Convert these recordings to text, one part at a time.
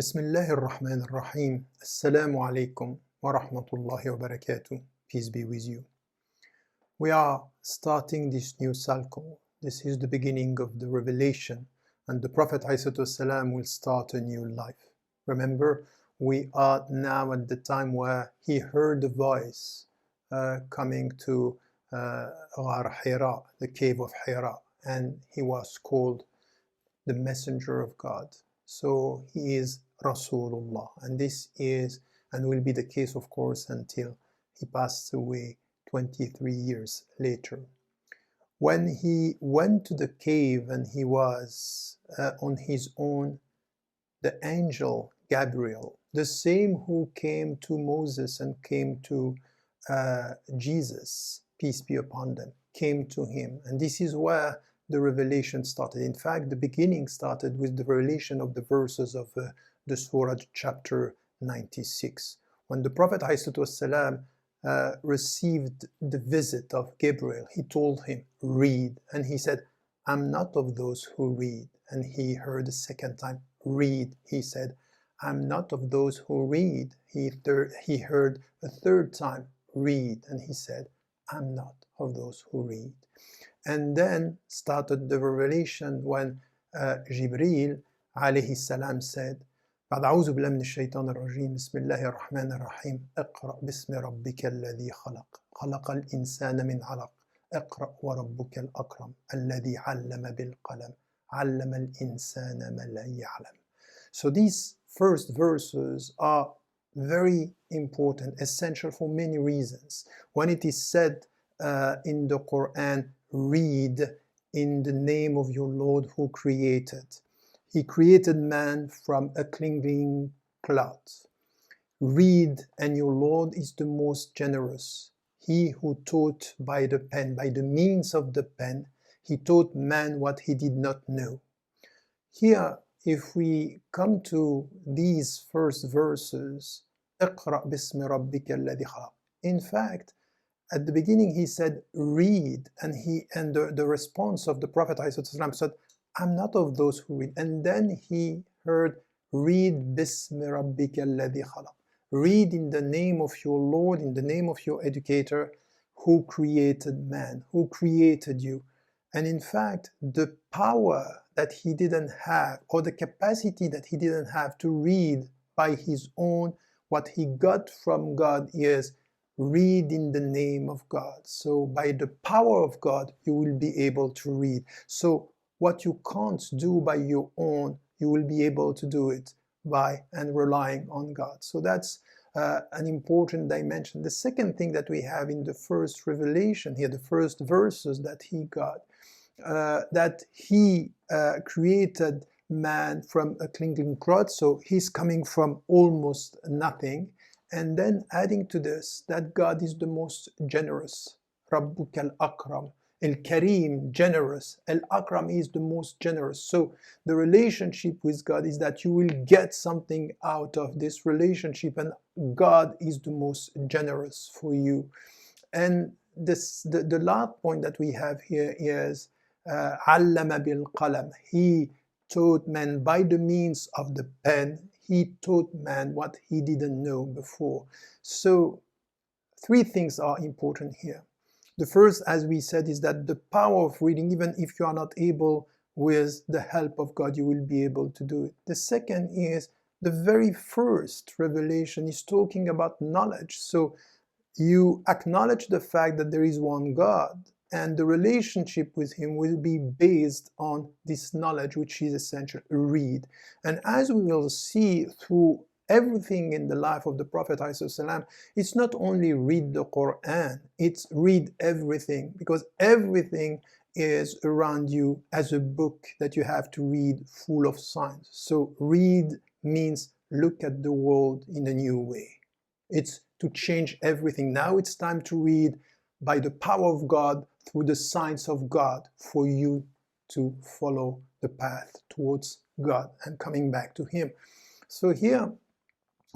Bismillahir Rahmanir Rahim. Assalamu alaikum wa rahmatullahi wa barakatuh. Peace be with you. We are starting this new cycle. This is the beginning of the revelation, and the Prophet ﷺ will start a new life. Remember, we are now at the time where he heard a voice coming to Ghar Hira, the cave of Hira, and he was called the messenger of God. So he is Rasulullah, and this is and will be the case, of course, until he passed away 23 years later. When he went to the cave and he was on his own, the angel Gabriel, the same who came to Moses and came to Jesus, peace be upon them, came to him. And this is where the revelation started. In fact, the beginning started with the revelation of the verses of the Surah chapter 96. When the Prophet ﷺ received the visit of Gabriel, he told him, read. And he said, I'm not of those who read. And he heard the second time, read. He said, I'm not of those who read. He heard a third time, read. And he said, I'm not of those who read. And then started the revelation when Jibreel alayhi salam said, بعد أعوذ بالله من الشيطان الرجيم بسم الله الرحمن الرحيم اقرأ باسم ربك الذي خلق الإنسان من علق اقرأ وربك الأكرم الذي علم بالقلم علم الإنسان ما لا يعلم. So these first verses are very important, essential for many reasons. When it is said in the Quran, read in the name of your Lord who created. He created man from a clinging cloth. Read, and your Lord is the most generous. He who taught by the pen, by the means of the pen, he taught man what he did not know. Here, if we come to these first verses, اقرأ باسم ربك الذي خلق. In fact, at the beginning he said, read, and the response of the Prophet ﷺ said, I'm not of those who read. And then he heard, read بِسْمِ رَبِّكَ الَّذِي خَلَقَ. Read in the name of your Lord, in the name of your educator, who created man, who created you. And in fact, the power that he didn't have, or the capacity that he didn't have to read by his own, what he got from God is, read in the name of God. So by the power of God, you will be able to read. So what you can't do by your own, you will be able to do it by and relying on God. So that's an important dimension. The second thing that we have in the first revelation here, the first verses that he got, that he created man from a clinging cloth, so he's coming from almost nothing. And then adding to this, that God is the most generous. Rabbuk al-Akram. Al-Kareem, generous. Al-Akram is the most generous. So the relationship with God is that you will get something out of this relationship, and God is the most generous for you. And the last point that we have here is Allama bil-Qalam. He taught man by the means of the pen. He taught man what he didn't know before. So three things are important here. The first, as we said, is that the power of reading, even if you are not able, with the help of God, you will be able to do it. The second is the very first revelation is talking about knowledge. So you acknowledge the fact that there is one God, and the relationship with him will be based on this knowledge, which is essential. Read. And as we will see through everything in the life of the Prophet ﷺ, it's not only read the Quran, it's read everything, because everything is around you as a book that you have to read, full of signs. So read means look at the world in a new way. It's to change everything. Now it's time to read by the power of God, through the signs of God, for you to follow the path towards God and coming back to him. So here,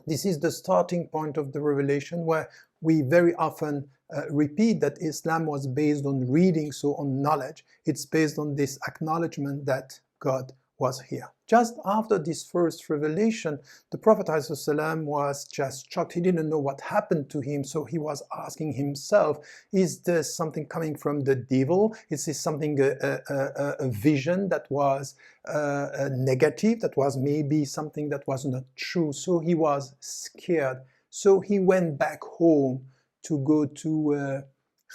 this is the starting point of the revelation, where we very often repeat that Islam was based on reading, so on knowledge. It's based on this acknowledgement that God was here. Just after this first revelation, the Prophet ﷺ was just shocked. He didn't know what happened to him, so he was asking himself, is this something coming from the devil? Is this something, a vision that was negative, that was maybe something that was not true? So he was scared. So he went back home to go to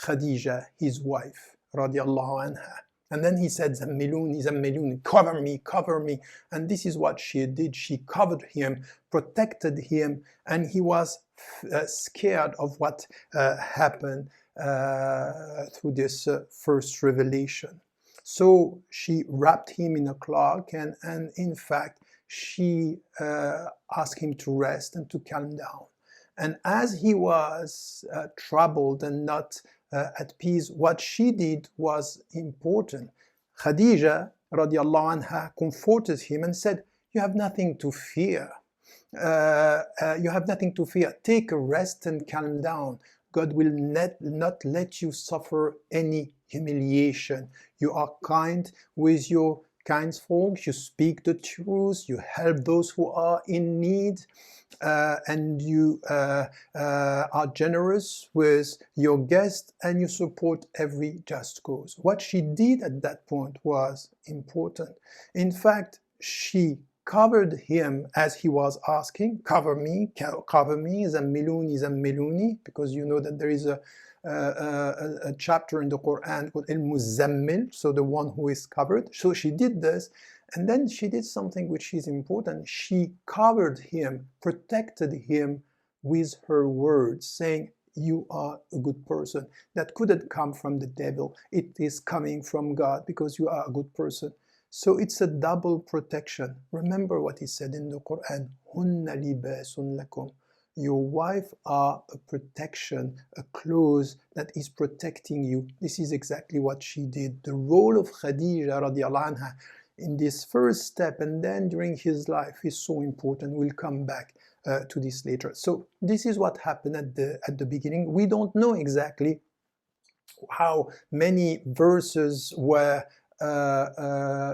Khadija, his wife, radiallahu anha. And then he said, Zammiluni, Zammiluni, cover me. And this is what she did. She covered him, protected him, and he was scared of what happened through this first revelation. So she wrapped him in a cloak, and in fact, she asked him to rest and to calm down. And as he was troubled and not at peace, what she did was important. Khadija, radiallahu anha, comforted him and said, you have nothing to fear. You have nothing to fear. Take a rest and calm down. God will not let you suffer any humiliation. You are kind with your kinsfolk. You speak the truth. You help those who are in need. And you are generous with your guests, and you support every just cause. What she did at that point was important. In fact, she covered him as he was asking, cover me, zammiluni, zammiluni, because you know that there is a chapter in the Quran called al-Muzammil, so the one who is covered. So she did this. And then she did something which is important. She covered him, protected him with her words, saying, you are a good person. That couldn't come from the devil. It is coming from God because you are a good person. So it's a double protection. Remember what he said in the Quran, Hunna libasun lakum. Your wife are a protection, a clothes that is protecting you. This is exactly what she did. The role of Khadija radiallahu anha in this first step and then during his life is so important. We'll come back to this later. So this is what happened at the beginning. We don't know exactly how many verses were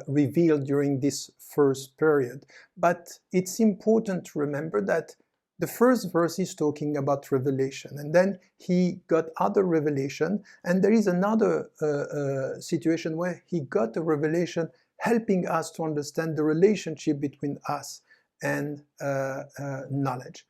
revealed during this first period, but it's important to remember that the first verse is talking about revelation, and then he got other revelation, and there is another situation where he got a revelation helping us to understand the relationship between us and knowledge.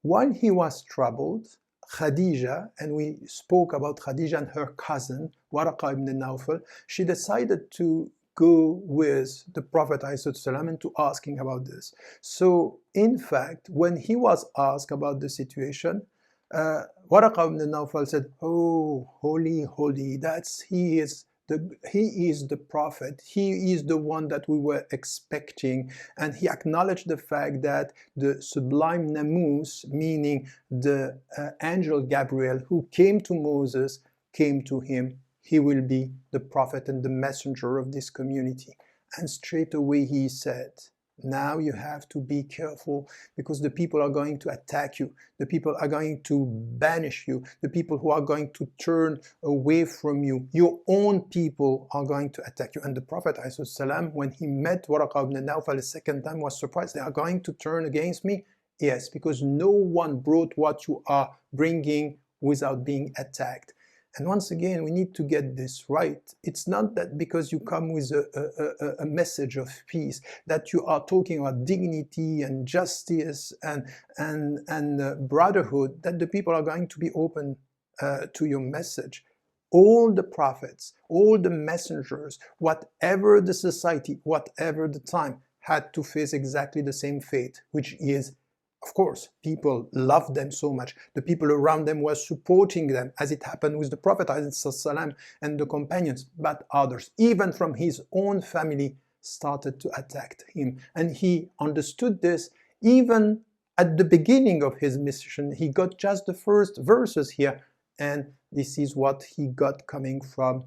While he was troubled, Khadija, and we spoke about Khadija and her cousin, Waraqa ibn Nawfal, she decided to go with the Prophet ﷺ and to asking about this. So, in fact, when he was asked about the situation, Waraqa ibn Nawfal said, oh, holy, he is the prophet, he is the one that we were expecting, and he acknowledged the fact that the sublime Namus, meaning the angel Gabriel who came to Moses, came to him. He will be the prophet and the messenger of this community. And straight away he said, now you have to be careful because the people are going to attack you. The people are going to banish you. The people who are going to turn away from you. Your own people are going to attack you. And the Prophet ﷺ, when he met Waraqa ibn Nawfal the second time, was surprised. They are going to turn against me? Yes, because no one brought what you are bringing without being attacked. And once again, we need to get this right. It's not that because you come with a message of peace, that you are talking about dignity and justice and brotherhood, that the people are going to be open to your message. All the prophets, all the messengers, whatever the society, whatever the time, had to face exactly the same fate, which is, of course, people loved them so much. The people around them were supporting them, as it happened with the Prophet ﷺ and the companions. But others, even from his own family, started to attack him. And he understood this even at the beginning of his mission. He got just the first verses here. And this is what he got coming from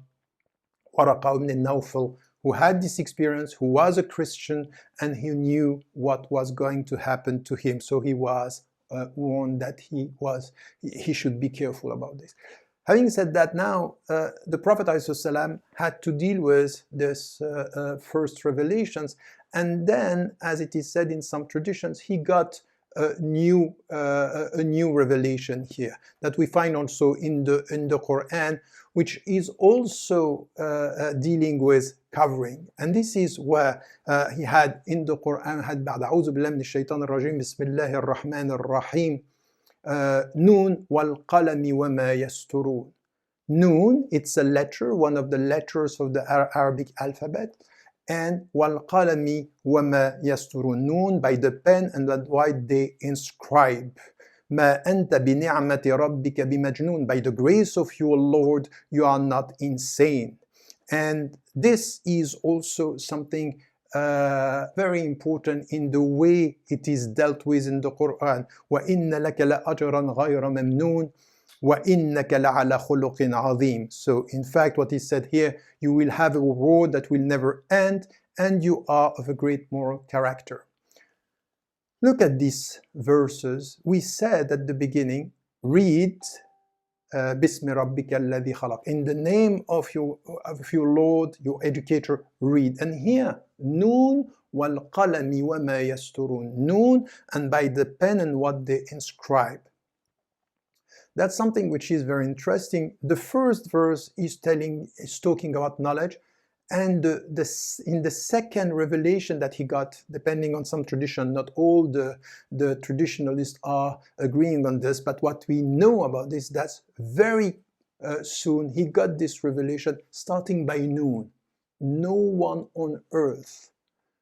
Waraqa ibn Nawfal, who had this experience, who was a Christian, and he knew what was going to happen to him. So he was warned that he should be careful about this. Having said that, now the Prophet ﷺ had to deal with this first revelations, and then, as it is said in some traditions, he got a new revelation here that we find also in the Quran, which is also dealing with covering. And this is where he had in the Quran had بعد أعوذ بالله من الشيطان الرجيم بسم الله الرحمن الرحيم نون والقلم وما يسطرون. Noon, it's a letter, one of the letters of the Arabic alphabet, and والقلم وما يسطرون. Noon by the pen and what they inscribe. ما أنت بنعمة ربك بمجنون. By the grace of your Lord, you are not insane. And this is also something very important in the way it is dealt with in the Quran. وَإِنَّ لَكَ لَأَجْرًا غَيْرَ مَمْنُونٍ وَإِنَّكَ لَعَلَى خُلُقٍ عَظِيمٍ. So in fact what is said here, you will have a reward that will never end, and you are of a great moral character. Look at these verses. We said at the beginning, read بِسْمِ رَبِّكَ الَّذِي خَلَقَ. In the name of your Lord, your educator, read. And here, Noon وَالْقَلَمِ وَمَا يَسْطُرُونَ. Noon, and by the pen and what they inscribe. That's something which is very interesting. The first verse is talking about knowledge, and in the second revelation that he got, depending on some tradition, not all the traditionalists are agreeing on this, but what we know about this, that's very soon he got this revelation starting by noon. No one on earth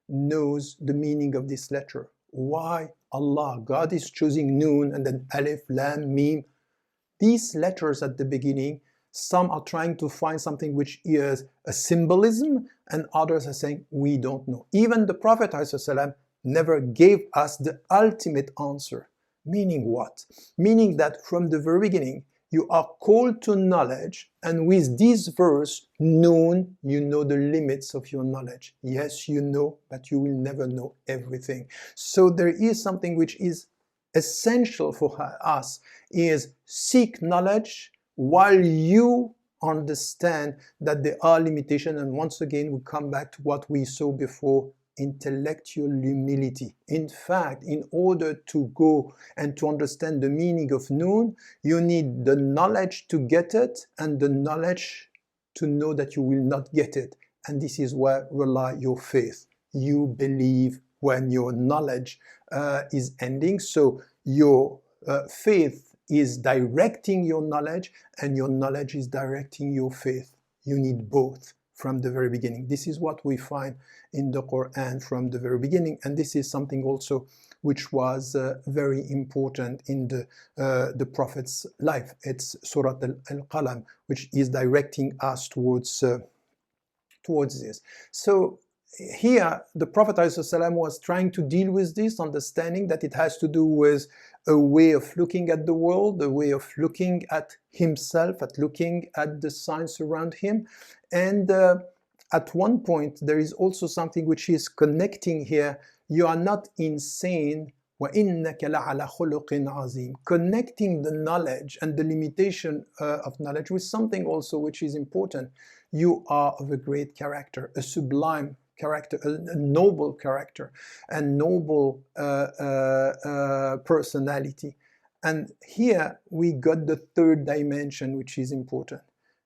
knows the meaning of this letter. Why? Allah, God is choosing noon and then alif, lam, mim. These letters at the beginning, some are trying to find something which is a symbolism, and others are saying, we don't know. Even the Prophet ﷺ never gave us the ultimate answer. Meaning what? Meaning that from the very beginning, you are called to knowledge, and with this verse, known, you know the limits of your knowledge. Yes, you know, but you will never know everything. So there is something which is essential for us, is seek knowledge while you understand that there are limitations. And once again, we come back to what we saw before, intellectual humility. In fact, in order to go and to understand the meaning of noon, you need the knowledge to get it and the knowledge to know that you will not get it. And this is where rely your faith. You believe when your knowledge is ending. So your faith is directing your knowledge, and your knowledge is directing your faith. You need both from the very beginning. This is what we find in the Quran from the very beginning, and this is something also which was very important in the Prophet's life. It's Surah Al-Qalam, which is directing us towards this. So here, the Prophet ﷺ was trying to deal with this, understanding that it has to do with a way of looking at the world, a way of looking at himself, at looking at the signs around him. And at one point, there is also something which is connecting here. You are not insane. وَإِنَّكَ لَعَلَى خُلُقٍ عَظِيمٍ. Connecting the knowledge and the limitation of knowledge with something also which is important. You are of a great character, a sublime character, a noble character, a noble personality. And here we got the third dimension, which is important.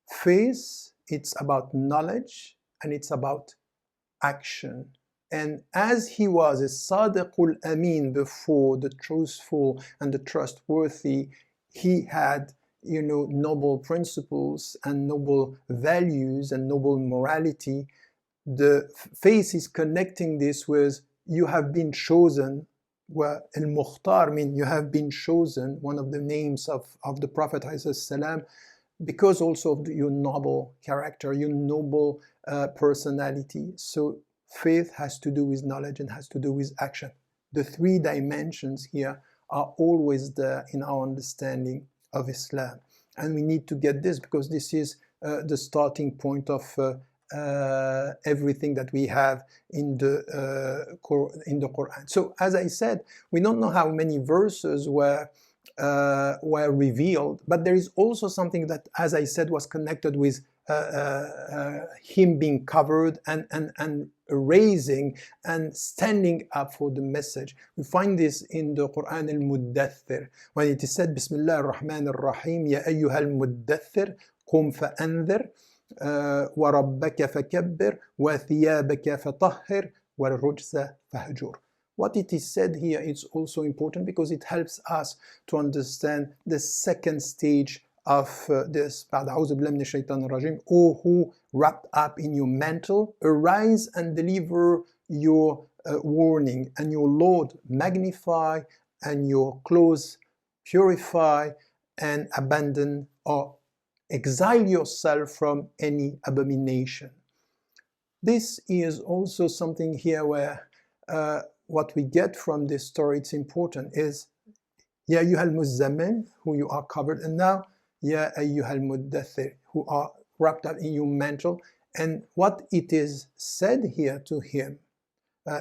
Faith, it's about knowledge and it's about action. And as he was a Sadiqul Amin before, the truthful and the trustworthy, he had, noble principles and noble values and noble morality. The faith is connecting this with, you have been chosen, al-Mukhtar, you have been chosen, one of the names of the Prophet ﷺ, because also of your noble character, your noble personality. So faith has to do with knowledge and has to do with action. The three dimensions here are always there in our understanding of Islam. And we need to get this because this is the starting point of everything that we have in the Quran. So as I said, we don't know how many verses where were revealed, but there is also something that, as I said, was connected with him being covered and raising and standing up for the message. We find this in the Quran al-Muddathir, when it is said, Bismillah ar-Rahman ar-Rahim, Ya ayyuha al-Muddathir, qum fa'anzir, wa rabbaka fakabbir, wa thiyabaka fatahhir, wa rujza fahjur. What it is said here is also important because it helps us to understand the second stage of this. O who wrapped up in your mantle, arise and deliver your warning, and your Lord magnify, and your clothes purify, and abandon or exile yourself from any abomination. This is also something here where what we get from this story, it's important, is Ya ayyuhal muzzammil, who you are covered, and now Ya ayyuhal muddathir, who are wrapped up in your mantle. And what it is said here to him,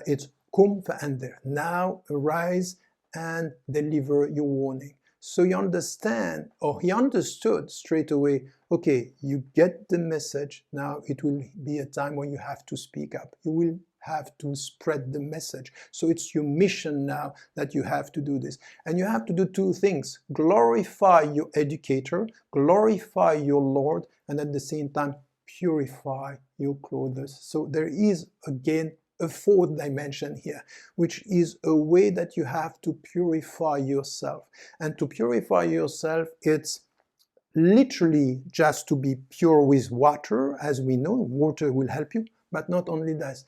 it's Kum fa'andir, now arise and deliver your warning. So you understand, or he understood straight away, okay, you get the message, now it will be a time when you have to speak up. You will have to spread the message. So it's your mission now that you have to do this. And you have to do two things: glorify your educator, glorify your Lord, and at the same time purify your clothes. So there is again a fourth dimension here, which is a way that you have to purify yourself. And to purify yourself, it's literally just to be pure with water. As we know, water will help you, but not only that.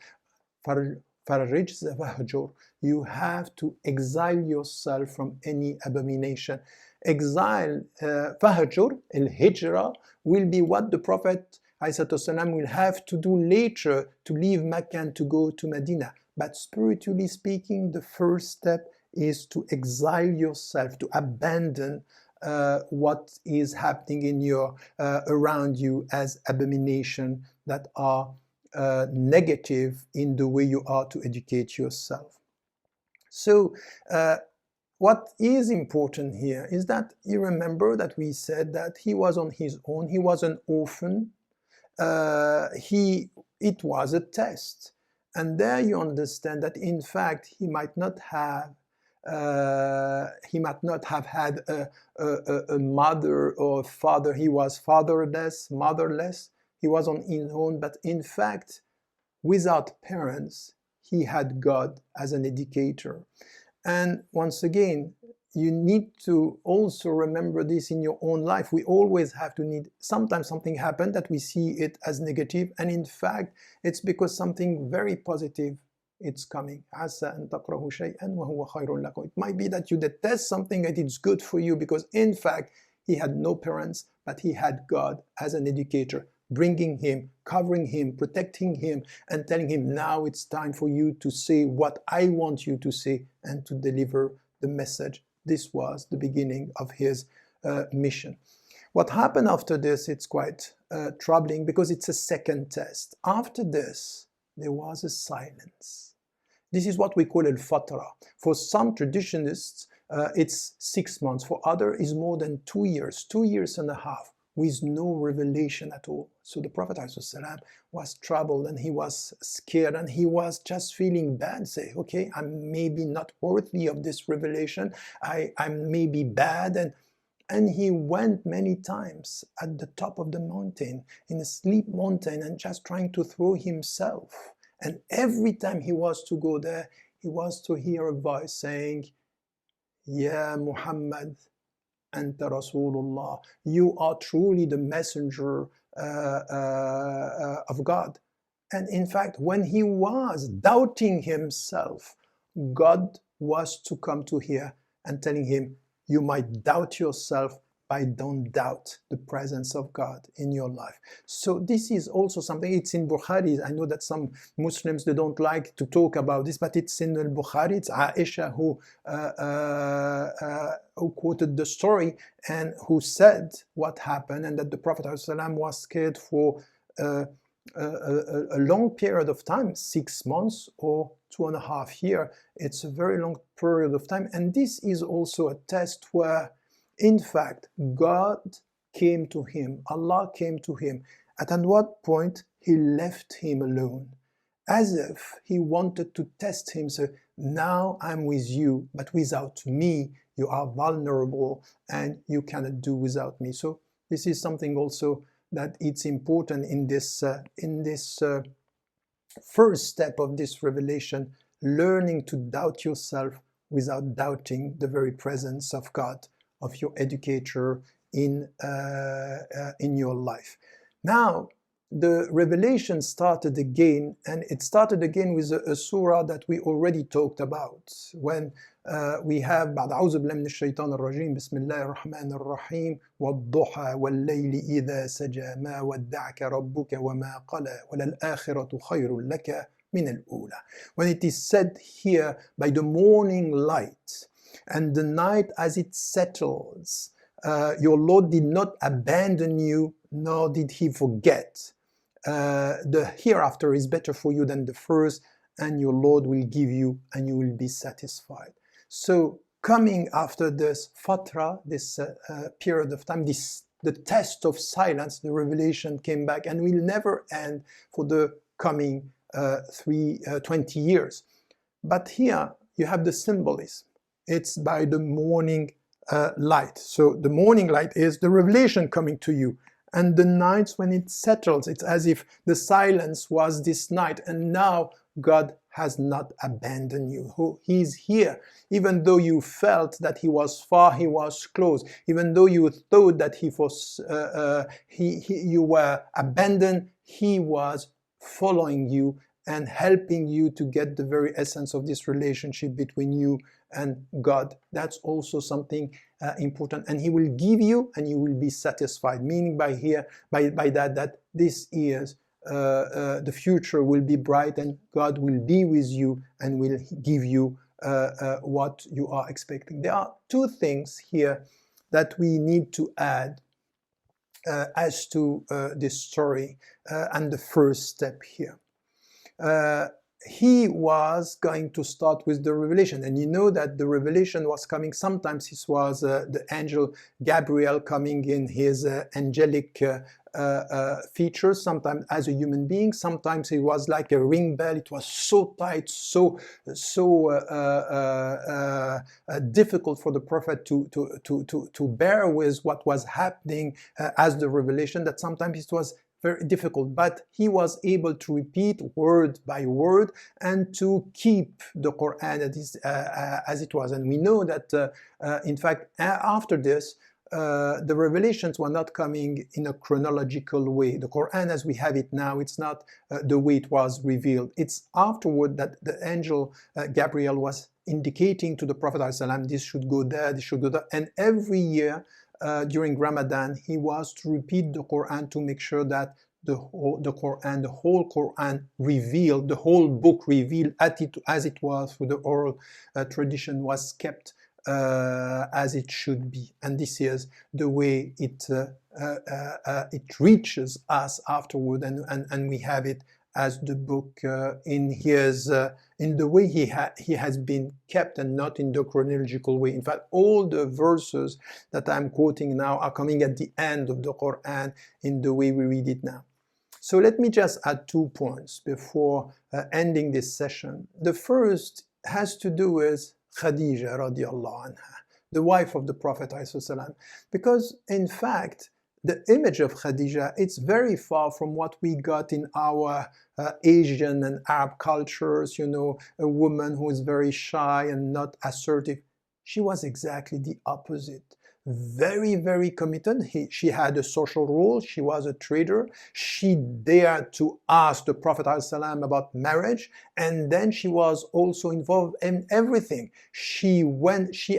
You have to exile yourself from any abomination. Exile, fahjur, al-hijrah, will be what the Prophet ﷺ will have to do later to leave Mecca and to go to Medina. But spiritually speaking, the first step is to exile yourself, to abandon what is happening in your around you as abomination that are negative in the way you are to educate yourself. So what is important here is that you remember that we said that he was on his own, he was an orphan, it was a test, and there you understand that in fact he might not have had a mother or father. He was fatherless, motherless. He was on his own, but in fact, without parents, he had God as an educator. And once again, you need to also remember this in your own life. We always have to need, sometimes something happened that we see it as negative, and in fact, it's because something very positive it's coming. It might be that you detest something and it's good for you because in fact, he had no parents, but he had God as an educator, bringing him, covering him, protecting him, and telling him, now it's time for you to say what I want you to say and to deliver the message. This was the beginning of his mission. What happened after this, it's quite troubling because it's a second test. After this, there was a silence. This is what we call al-fatra. For some traditionists, it's 6 months. For others, it's more than 2 years, 2.5 years, with no revelation at all. So the Prophet ﷺ was troubled and he was scared and he was just feeling bad, say, okay, I'm maybe not worthy of this revelation, I'm maybe bad. And he went many times at the top of the mountain, in a sleep mountain, and just trying to throw himself. And every time he was to go there, he was to hear a voice saying, Ya Muhammad, Anta Rasulullah, you are truly the messenger of God. And in fact, when he was doubting himself, God was to come to here and telling him, you might doubt yourself, but don't doubt the presence of God in your life. So this is also something, it's in Bukhari. I know that some Muslims, they don't like to talk about this, but it's in Bukhari. It's Aisha who quoted the story and who said what happened, and that the Prophet ﷺ was scared for a long period of time, 6 months or 2.5 years. It's a very long period of time. And this is also a test where In fact, God came to him, Allah came to him. At what point he left him alone, as if he wanted to test him. So now I'm with you, but without me, you are vulnerable and you cannot do without me. So this is something also that it's important in this first step of this revelation, learning to doubt yourself without doubting the very presence of God, of your educator in your life. Now, the revelation started again, and it started again with a surah that we already talked about. When we have بعد أعوذ بالله من الشيطان الرجيم بسم الله الرحمن الرحيم والضحى والليل إذا سجى ما ودعك ربك وما قلى وللآخرة خير لك من الأولى. When it is said here, by the morning light and the night as it settles, your Lord did not abandon you, nor did he forget. The hereafter is better for you than the first, and your Lord will give you, and you will be satisfied. So coming after this fatra, this period of time, the test of silence, the revelation came back and will never end for the coming 20 years. But here you have the symbolism. It's by the morning light. So the morning light is the revelation coming to you. And the nights when it settles, it's as if the silence was this night, and now God has not abandoned you. He's here. Even though you felt that he was far, he was close. Even though you thought that you were abandoned, he was following you and helping you to get the very essence of this relationship between you and God. That's also something important, and he will give you and you will be satisfied, meaning by that this is the future will be bright and God will be with you and will give you what you are expecting. There are two things here that we need to add as to this story and the first step here. He was going to start with the revelation, and you know that the revelation was coming. Sometimes it was the angel Gabriel coming in his angelic features, sometimes as a human being, sometimes it was like a ring bell. It was so tight, so difficult for the prophet to bear with what was happening as the revelation, that sometimes it was very difficult, but he was able to repeat word by word and to keep the Quran as it was. And we know that, in fact, after this, the revelations were not coming in a chronological way. The Quran as we have it now, it's not the way it was revealed. It's afterward that the angel Gabriel was indicating to the Prophet ﷺ, this should go there, this should go there. And every year, during Ramadan, he was to repeat the Quran to make sure that the whole Quran revealed, the whole book revealed as it was through the oral tradition was kept as it should be. And this is the way it reaches us afterward, and we have it as the book in the way he has been kept, and not in the chronological way. In fact, all the verses that I'm quoting now are coming at the end of the Quran in the way we read it now. So let me just add 2 points before ending this session. The first has to do with Khadija radiallahu anha, the wife of the Prophet ﷺ, because in fact, the image of Khadija, it's very far from what we got in our Asian and Arab cultures, you know, a woman who is very shy and not assertive. She was exactly the opposite. Very, very committed. She had a social role. She was a trader. She dared to ask the Prophet ﷺ about marriage, and then she was also involved in everything. She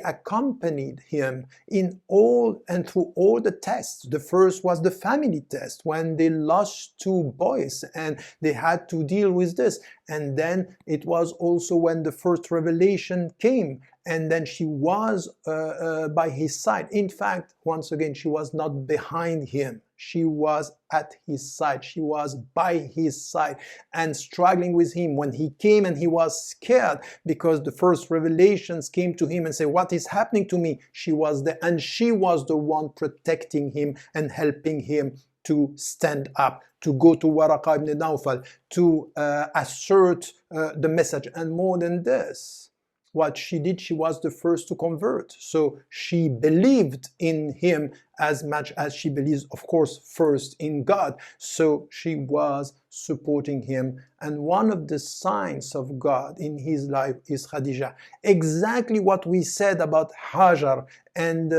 accompanied him in all and through all the tests. The first was the family test, when they lost 2 boys and they had to deal with this. And then it was also when the first revelation came, and then she was by his side. In fact, once again, she was not behind him. She was at his side. She was by his side and struggling with him. When he came and he was scared because the first revelations came to him and said, what is happening to me? She was there, and she was the one protecting him and helping him to stand up, to go to Waraqah ibn Nawfal, to assert the message. And more than this, what she did, she was the first to convert. So she believed in him as much as she believes, of course, first in God. So she was supporting him. And one of the signs of God in his life is Khadija. Exactly what we said about Hajar and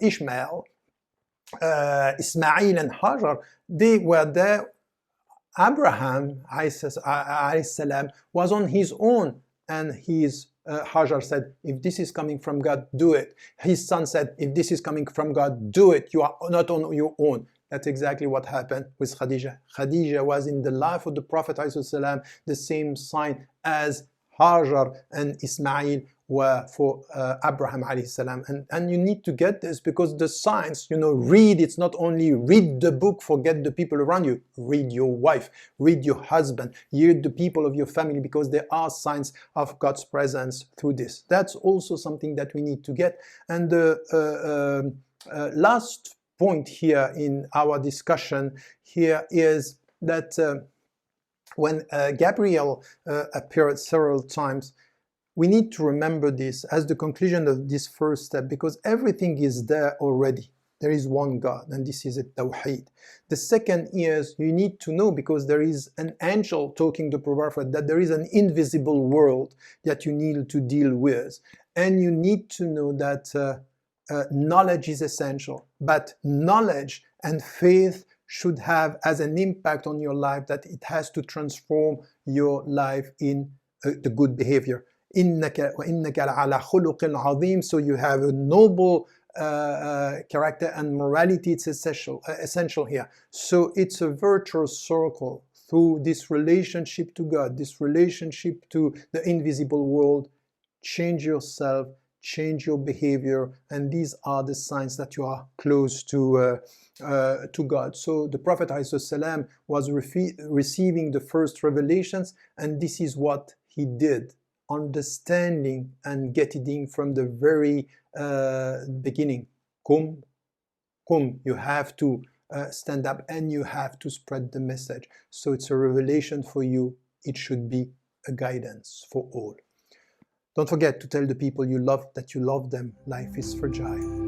Ishmael, Ismail and Hajar, they were there. Abraham salam, was on his own, and his Hajar said, if this is coming from God, do it. His son said, if this is coming from God, do it. You are not on your own. That's exactly what happened with Khadija. Khadija was in the life of the Prophet ﷺ the same sign as Hajar and Ismail were for Abraham ﷺ. And you need to get this, because the signs, read, it's not only read the book, forget the people around you. Read your wife, read your husband, read the people of your family, because there are signs of God's presence through this. That's also something that we need to get. And the last point here in our discussion here is that when Gabriel appeared several times, we need to remember this as the conclusion of this first step, because everything is there already. There is one God, and this is a Tawheed. The second is, you need to know, because there is an angel talking to the Prophet, that there is an invisible world that you need to deal with. And you need to know that knowledge is essential, but knowledge and faith should have as an impact on your life that it has to transform your life in the good behavior. إِنَّكَ وَإِنَّكَ لَعَلَى خُلُقٍ عَظِيمٍ. So you have a noble character, and morality, it's essential here. So it's a virtuous circle through this relationship to God, this relationship to the invisible world. Change yourself, change your behavior, and these are the signs that you are close to God. So the Prophet ﷺ was receiving the first revelations, and this is what he did, understanding and getting from the very beginning. Qum, you have to stand up and you have to spread the message. So it's a revelation for you. It should be a guidance for all. Don't forget to tell the people you love that you love them. Life is fragile.